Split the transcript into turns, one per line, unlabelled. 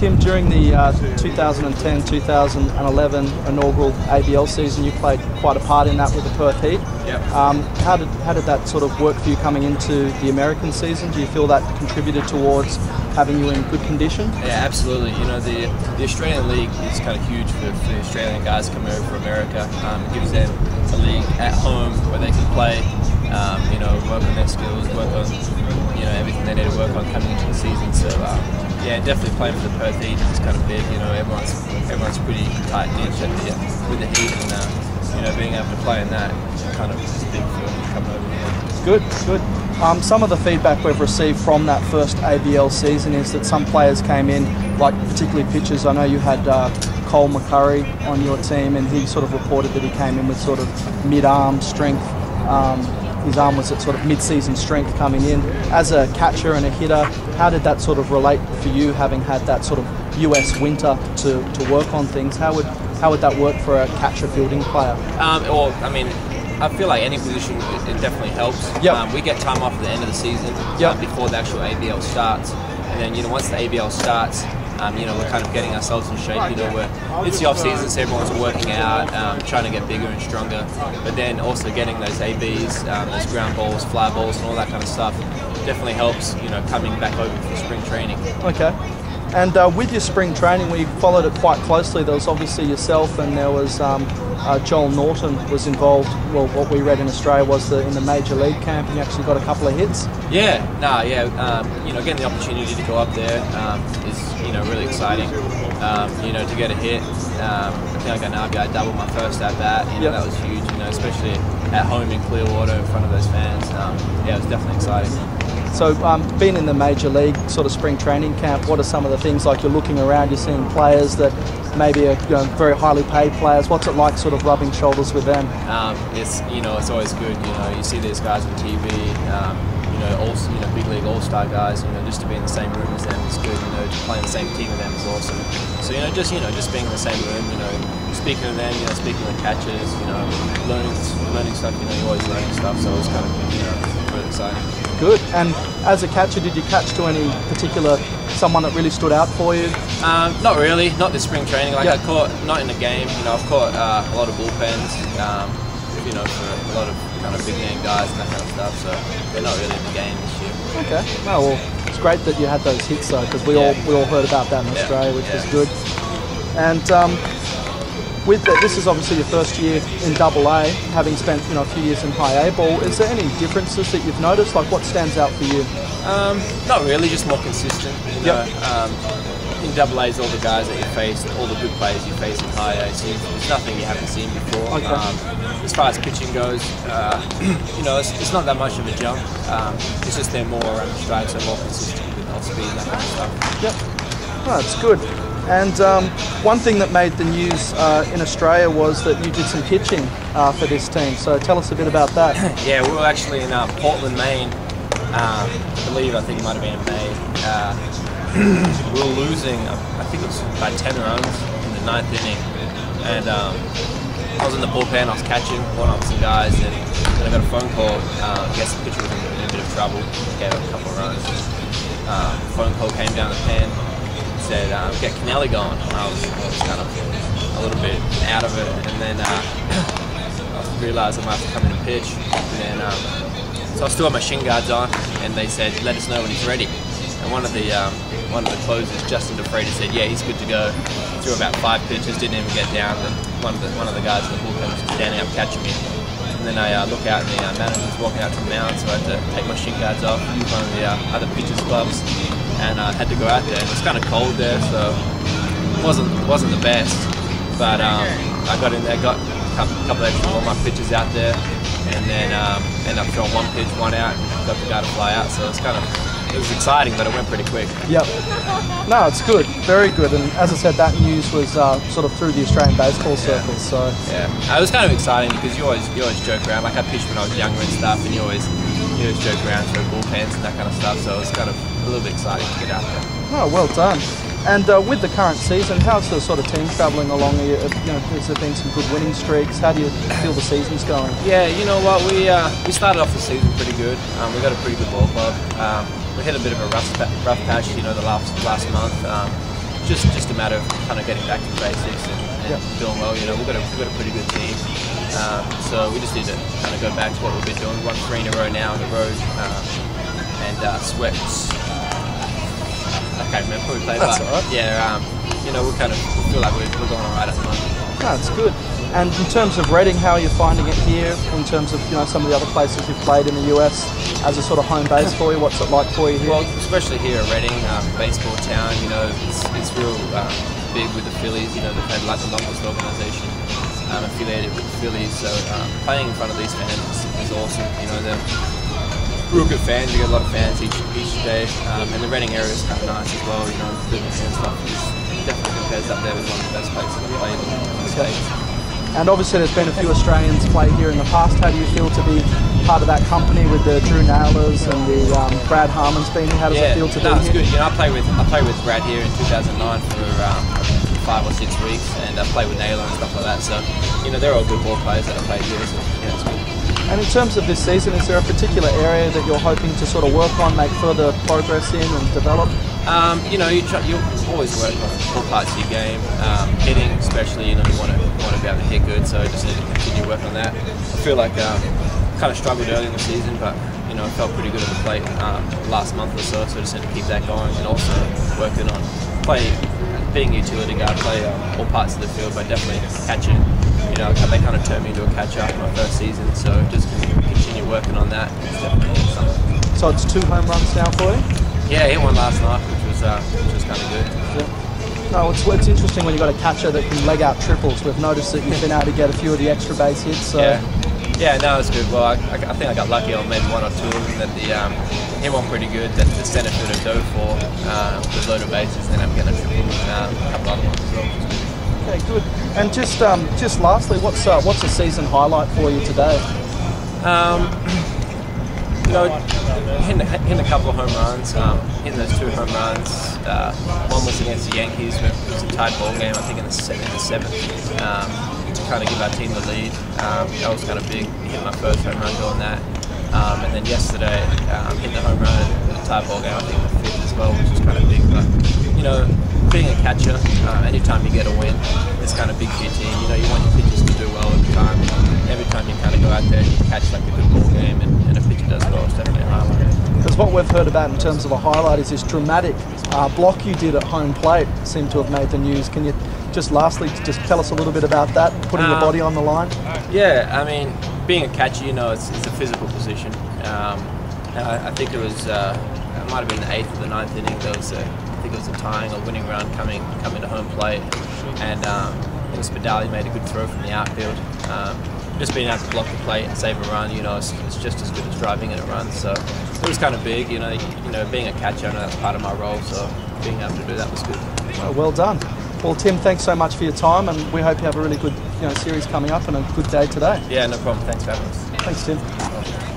Tim, during the 2010-2011 inaugural ABL season, you played quite a part in that with the Perth Heat.
Yep.
How did that sort of work for you coming into the American season? Do you feel that contributed towards having you in good condition?
Yeah, absolutely. You know, the Australian League is kind of huge for the Australian guys coming over from America. It gives them a league at home where they can play, you know, work on their skills, work on, you know, everything they need to work on coming into the season. So, yeah, definitely playing for the Perth Heat is kind of big. You know, everyone's pretty tight knit with the Heat, and you know, being able to play in that kind of is big for coming over here.
Good, good. Some of the feedback we've received from that first ABL season is that some players came in, like particularly pitchers. I know you had Cole McCurry on your team, and he sort of reported that he came in with sort of mid-arm strength. His arm was at sort of mid-season strength coming in. As a catcher and a hitter, how did that sort of relate for you, having had that sort of US winter to work on things? How would that work for a catcher fielding player?
Well, I mean, I feel like any position, it definitely helps.
Yep.
We get time off at the end of the season, before the actual ABL starts. And then, you know, once the ABL starts, you know, we're kind of getting ourselves in shape. You know, it's the off season, so everyone's working out, trying to get bigger and stronger. But then also getting those ABs, those ground balls, fly balls, and all that kind of stuff definitely helps. You know, coming back over for spring training.
Okay. And with your spring training, we followed it quite closely. There was obviously yourself, and there was Joel Norton was involved. Well, what we read in Australia was that in the major league camp, he actually got a couple of hits.
Yeah, you know, getting the opportunity to go up there is, you know, really exciting. You know, to get a hit. I think I got an RBI double my first at bat. You know, that was huge. You know, especially at home in Clearwater in front of those fans. Yeah, it was definitely exciting.
So being in the major league sort of spring training camp, what are some of the things, like you're looking around, you're seeing players that maybe are, you know, very highly paid players. What's it like sort of rubbing shoulders with them?
It's, you know, it's always good. You know, you see these guys on TV, you know, big league all-star guys. You know, just to be in the same room as them is good. You know, to play in the same team with them is awesome. So, you know, just being in the same room, you know, speaking to them, you know, speaking to catchers, you know, learning stuff. You know, you're always learning stuff. So it's kind of, you know, really exciting.
Good. And as a catcher, did you catch to any particular someone that really stood out for you?
Not really. Not this spring training. Like I caught, not in the game. You know, I've caught a lot of bullpens. You know, for a lot of kind of big name guys and that kind of stuff. So they're not really in the game this year.
Okay. Oh, well, it's great that you had those hits though, because we all heard about that in Australia, which was good. And this is obviously your first year in AA, having spent, you know, a few years in high A ball. Is there any differences that you've noticed? Like, what stands out for you?
Not really, just more consistent. You know, in AA is all the guys that you face, all the good players you face in high A. So it's nothing you haven't seen before.
Okay.
As far as pitching goes, you know, it's not that much of a jump. It's just they're more around the strike, so more consistent with off speed and that kind of stuff.
Yep. Oh, that's good. And one thing that made the news in Australia was that you did some pitching for this team. So tell us a bit about that.
Yeah, we were actually in Portland, Maine. I think it might have been in May. We were losing, I think it was by 10 runs in the 9th inning. And I was in the bullpen, I was catching, one up some guys, and then I got a phone call. I guess the pitcher was in a bit of trouble, gave up a couple of runs. Phone call came down the pen. Said, get Kennelly going. And I was kind of a little bit out of it, and then I realised I might have to come in and pitch. And then, so I still had my shin guards on, and they said, let us know when he's ready. And one of the closers, Justin DeFreitas, said, yeah, he's good to go. Threw about 5 pitches, didn't even get down. And one of the guys in the bullpen was standing up catching me. And then I look out, and the manager was walking out to the mound, so I had to take my shin guards off, use one of the other pitcher's gloves, and I had to go out there. It was kind of cold there, so it wasn't the best. But I got in there, got a couple extra of my pitches out there, and then ended up throwing 1 pitch, 1 out, and got the guy to fly out. So it was exciting, but it went pretty quick.
Yep. No, it's good, very good. And as I said, that news was sort of through the Australian baseball circles. So
yeah, it was kind of exciting because you always joke around. Like I pitched when I was younger and stuff, and you always joke around, throw bullpens and that kind of stuff. So it was kind of a little bit exciting to get out there.
Oh, well done. And with the current season, how's the sort of team travelling along? You know, has there been some good winning streaks? How do you feel the season's going?
Yeah, you know what, we started off the season pretty good. We got a pretty good ball club. We hit a bit of a rough patch, you know, the last month. just a matter of kind of getting back to basics and doing well. You know, we've got a pretty good team, so we just need to kind of go back to what we've been doing. We've won 3 in a row now on the road, and sweats. I can't remember who we played,
That's
but
all right.
yeah, you know, we feel like we're going all right at the moment.
That's good. And in terms of Reading, how are you finding it here? In terms of some of the other places you've played in the US as a sort of home base for you, what's it like for you here?
Well, especially here at Reading, baseball town. You know, it's real big with the Phillies. You know, they've had like the longest organisation affiliated with the Phillies. So playing in front of these fans is awesome. You know, they're real good fans. You get a lot of fans each day, and the Reading area is kind of nice as well. You know, business and stuff is definitely compares up there with one of the best places I've played in the States.
And obviously there's been a few Australians play here in the past. How do you feel to be part of that company with the Drew Naylors and the Brad Harmon's been here? How does it feel to be here?
It's good. You know, I played with Brad here in 2009 for 5 or 6 weeks, and I played with Naylor and stuff like that. So, you know, they're all good ball players that I played here. So, yeah, it's good.
And in terms of this season, is there a particular area that you're hoping to sort of work on, make further progress in and develop?
You know, you always work on all parts of your game, hitting especially. You know, you want to be able to hit good, so I just need to continue working on that. I feel like kind of struggled early in the season, but you know, I felt pretty good at the plate last month or so. So I just need to keep that going, and also working on being a utility guard, play all parts of the field, but definitely catching. You know, they kind of turned me into a catcher in my first season, so just continue working on that. It's definitely something.
So it's 2 home runs now for you?
Yeah, I hit one last night, which was kind of good.
Yeah. No, it's interesting when you've got a catcher that can leg out triples. We've noticed that you've been able to get a few of the extra base hits. So.
Yeah, no, it's good. Well, I think I got lucky on maybe 1 or 2 of them that hit one pretty good that the centre fielder dove for, with loaded bases, and I'm getting a triple and a couple other ones as well.
Okay, good. And just lastly, what's a season highlight for you today?
You know, hitting a couple of home runs, hitting those 2 home runs. One was against the Yankees, it was a tied ball game, I think in the 7th, to kind of give our team the lead. That was kind of big, hitting my first home run doing that. And then yesterday, hitting the home run in a tie ball game, I think in the 5th as well, which was kind of big. But, you know, being a catcher, anytime you get a win, it's kind of big for your team. You know, you want your pitchers to do well every time. Every time you kind of go out there and you catch like a good ball game and a pitcher does well, it's definitely a highlight.
Because what we've heard about in terms of a highlight is this dramatic block you did at home plate seemed to have made the news. Can you just lastly just tell us a little bit about that, putting your body on the line? Yeah,
I mean, being a catcher, you know, it's a physical position. I think it was, it might have been the 8th or the 9th inning. There was I think it was a tying or winning run coming to home plate, and I think Spadali made a good throw from the outfield. Just being able to block the plate and save a run, you know, it's just as good as driving in a run. So it was kind of big, you know, being a catcher, I know that's part of my role, so being able to do that was good.
Well done. Well, Tim, thanks so much for your time, and we hope you have a really good series coming up and a good day today.
Yeah, no problem. Thanks for having us.
Thanks, Tim.